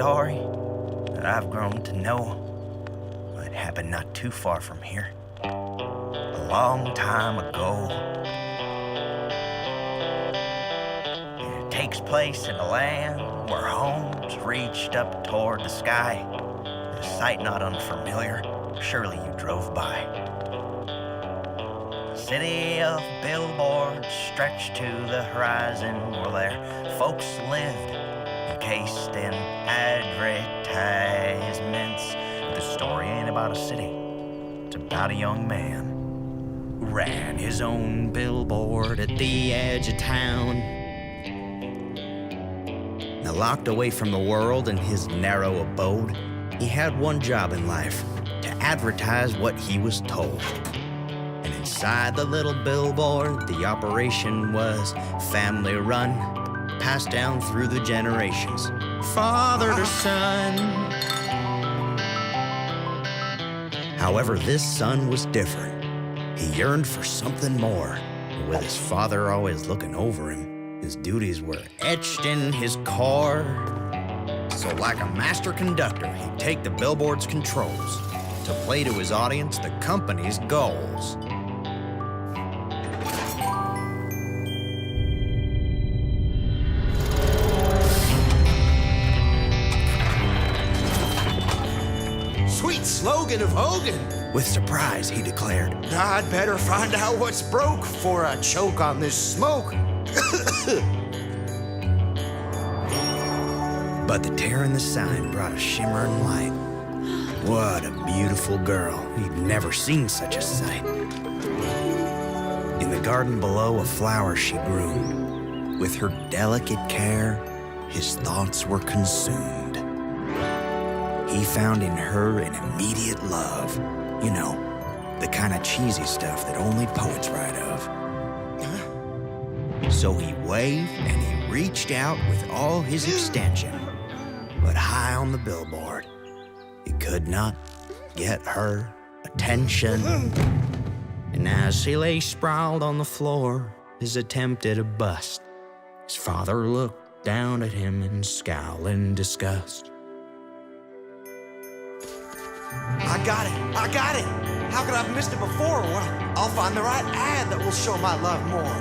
story that I've grown to know. It happened not too far from here, a long time ago. It takes place in a land where homes reached up toward the sky, a sight not unfamiliar, surely you drove by. A city of billboards stretched to the horizon where their folks lived, encased in advertisements. The story ain't about a city, it's about a young man who ran his own billboard at the edge of town. Now, locked away from the world in his narrow abode, he had one job in life: to advertise what he was told. And inside the little billboard, the operation was family run, passed down through the generations, father to son. However, this son was different. He yearned for something more. With his father always looking over him, his duties were etched in his core. So like a master conductor, he'd take the billboard's controls to play to his audience the company's goals. Sweet slogan of Hogan. With surprise, he declared, I'd better find out what's broke before I choke on this smoke. But the tear in the sign brought a shimmering light. What a beautiful girl. He'd never seen such a sight. In the garden below, a flower she groomed. With her delicate care, his thoughts were consumed. He found in her an immediate love. You know, the kind of cheesy stuff that only poets write of. So he waved and he reached out with all his extension. But high on the billboard, he could not get her attention. And as he lay sprawled on the floor, his attempt at a bust, his father looked down at him in scowling disgust. I got it. How could I have missed it before? Well, I'll find the right ad that will show my love more.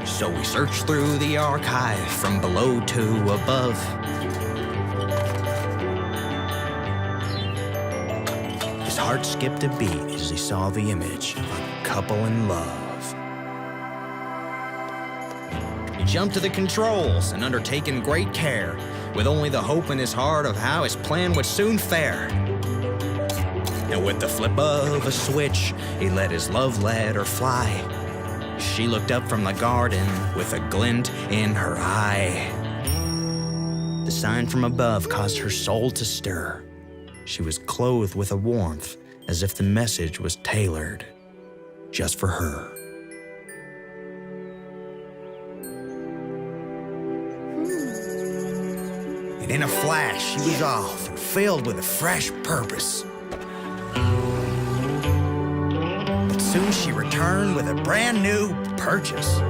So we searched through the archive from below to above. His heart skipped a beat as he saw the image of a couple in love. He jumped to the controls and undertaken great care, with only the hope in his heart of how his plan would soon fare. And with the flip of a switch, he let his love letter fly. She looked up from the garden with a glint in her eye. The sign from above caused her soul to stir. She was clothed with a warmth as if the message was tailored just for her. And in a flash, she was off and filled with a fresh purpose. But soon she returned with a brand new purchase.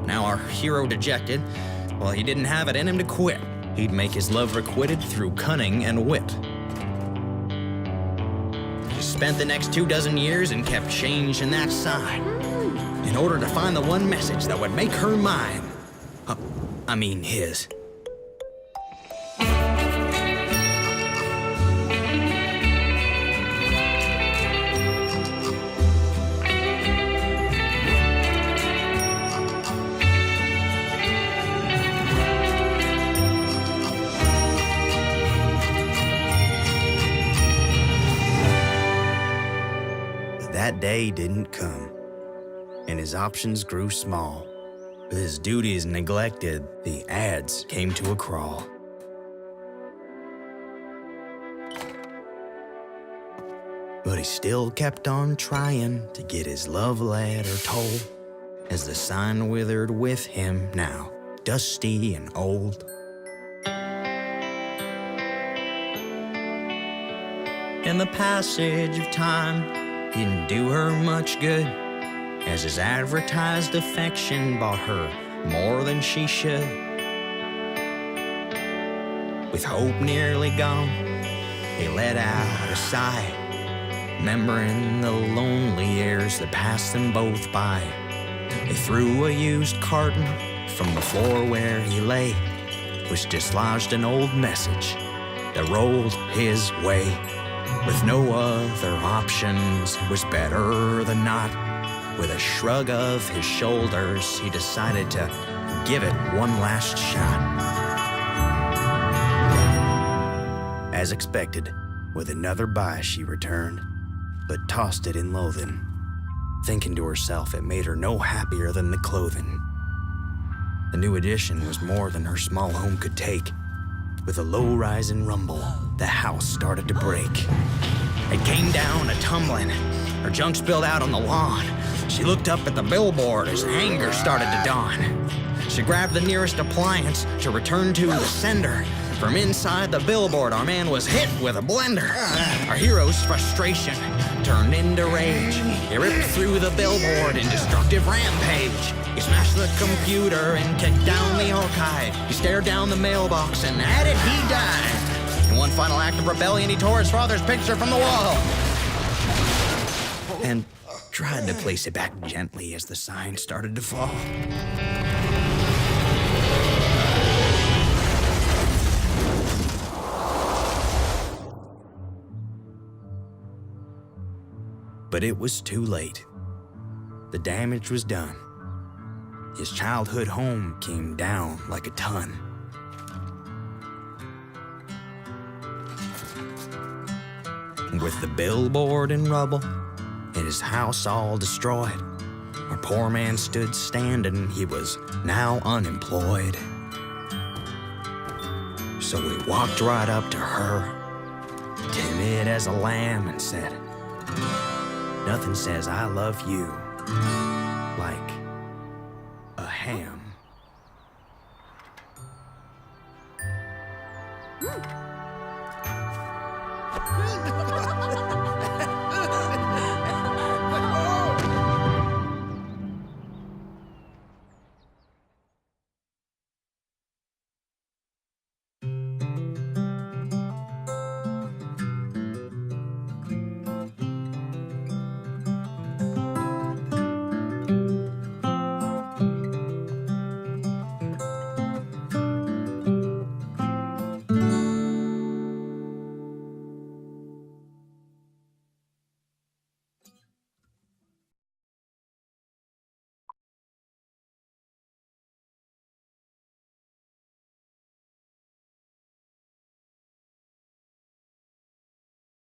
Now our hero dejected, well, he didn't have it in him to quit. He'd make his love requited through cunning and wit. He spent the next 24 years and kept changing that sign in order to find the one message that would make her mine. I mean his. But that day didn't come, and his options grew small. His duties neglected, the ads came to a crawl. But he still kept on trying to get his love letter told, as the sign withered with him now, dusty and old. In the passage of time, didn't do her much good. as his advertised affection bought her more than she should. With hope nearly gone, he let out a sigh, remembering the lonely years that passed them both by. He threw a used carton from the floor where he lay, which dislodged an old message that rolled his way. With no other options, it was better than not. With a shrug of his shoulders, he decided to give it one last shot. As expected, with another buy she returned, but tossed it in loathing, thinking to herself it made her no happier than the clothing. The new addition was more than her small home could take. With a low rising rumble, the house started to break. It came down a-tumbling, her junk spilled out on the lawn. She looked up at the billboard as anger started to dawn. She grabbed the nearest appliance to return to the sender. From inside the billboard, our man was hit with a blender. Our hero's frustration turned into rage. He ripped through the billboard in destructive rampage. He smashed the computer and kicked down the archive. He stared down the mailbox and at it he died. In one final act of rebellion, he tore his father's picture from the wall and tried to place it back gently as the sign started to fall. But it was too late. The damage was done. His childhood home came down like a ton. With the billboard in rubble and his house all destroyed, our poor man stood standing. He was now unemployed. So we walked right up to her, timid as a lamb, and said, "Nothing says I love you like a ham."